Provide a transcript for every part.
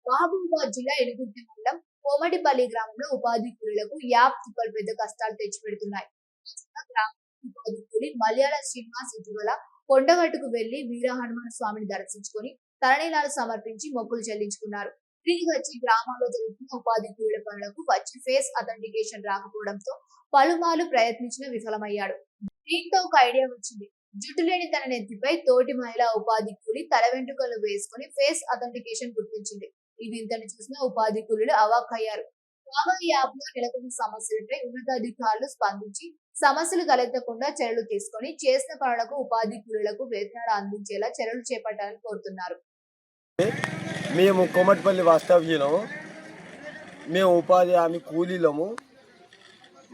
మహబూబాబాద్ జిల్లా ఎనుగుంటి మండలం కోమటిపల్లి గ్రామంలో ఉపాధి కూలీలకు యాప్ తుప్పలు పెద్ద కష్టాలు తెచ్చిపెడుతున్నాయి. గ్రామ ఉపాధి కూలి మలయాళ శ్రీనివాస్ ఇటీవల కొండగట్టుకు వెళ్లి వీర హనుమాన స్వామిని దర్శించుకొని తలనీలాలు సమర్పించి మొక్కులు చెల్లించుకున్నారు. తిరిగి వచ్చి గ్రామాల్లో జరుగుతున్న ఉపాధి కూలీల పనులకు వచ్చి ఫేస్ అథెంటికేషన్ రాకపోవడంతో పలుమార్లు ప్రయత్నించిన విఫలమయ్యాడు. దీంతో ఒక ఐడియా వచ్చింది. జుట్టు లేని తన నెత్తిపై తోటి మహిళా ఉపాధి కూలి తల వెంట్రుకలు వేసుకుని ఫేస్ అథెంటికేషన్ గుర్తించింది. ఈ వింతను చూసిన ఉపాధి కూలీలు అవాక్కయ్యారు. కాగా ఈ యాప్ లో నెలకొన్న సమస్యలపై ఉన్నతాధికారులు స్పందించి సమస్యలు తలెత్తకుండా చర్యలు తీసుకొని చేసిన పనులకు ఉపాధి కూలీలకు వేతనాలు అందించేలా చర్యలు చేపట్టాలని కోరుతున్నారు. మేము కోమటిపల్లి వాస్తవ్యులము. మేము ఉపాధి హామీ కూలీలము.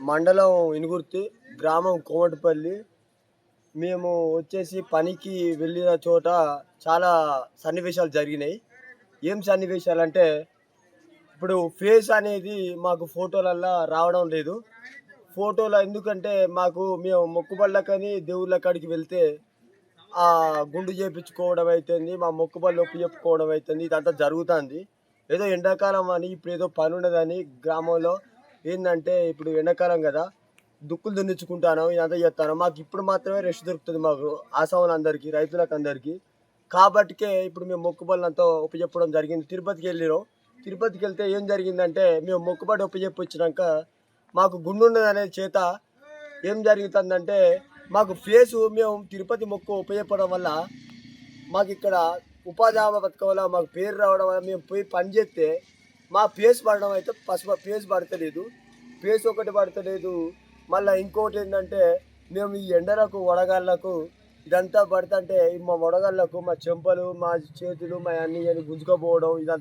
మండలం ఇనుగుర్తి, గ్రామం కోమటిపల్లి. మేము వచ్చేసి పనికి వెళ్ళిన చోట చాలా సన్నివేశాలు జరిగినాయి. ఏం సన్నివేశాలంటే, ఇప్పుడు ఫేస్ అనేది మాకు ఫోటోలల్లో రావడం లేదు. ఫోటోలో ఎందుకంటే మేము మొక్కుబళ్ళకని దేవుళ్ళ కాడికి వెళ్తే ఆ గుండు చేయించుకోవడం అవుతుంది, మా మొక్కుబళ్ళు ఒప్పు చెప్పుకోవడం అవుతుంది. ఇదంతా జరుగుతుంది. ఏదో ఎండాకాలం అని ఇప్పుడు ఏదో పని ఉండదని గ్రామంలో ఏంటంటే, ఇప్పుడు ఎండాకాలం కదా, దుక్కులు దున్నించుకుంటాను, ఇదంతా చేస్తాను. మాకు ఇప్పుడు మాత్రమే రెస్ట్ దొరుకుతుంది, మాకు ఆసాములందరికీ, రైతులకు అందరికీ. కాబట్టికే ఇప్పుడు మేము మొక్కుబళ్ళంతా ఒప్పచెప్పడం జరిగింది. తిరుపతికి వెళ్ళినాం. తిరుపతికి వెళ్తే ఏం జరిగిందంటే, మేము మొక్కుబడి ఒప్పచెప్పి వచ్చినాక మాకు గుండు ఉన్నదనే చేత ఏం జరుగుతుందంటే, మాకు ఫేసు మేము తిరుపతి మొక్కు ఉపయోగపడడం వల్ల మాకు ఇక్కడ ఉపాధి హామీ పథకం వల్ల మాకు పేరు రావడం వల్ల మేము పోయి పని చేస్తే మా ఫేస్ పడడం అయితే ఫేస్ పడతలేదు. ఫేస్ ఒకటి పడతలేదు. మళ్ళీ ఇంకోటి ఏంటంటే, మేము ఈ ఎండలకు వడగాళ్ళకు ఇదంతా పడుతుంటే మా వడగాళ్ళకు మా చెంపలు, మా చేతులు, మా అన్నీ గుంజుకపోవడం ఇదంతా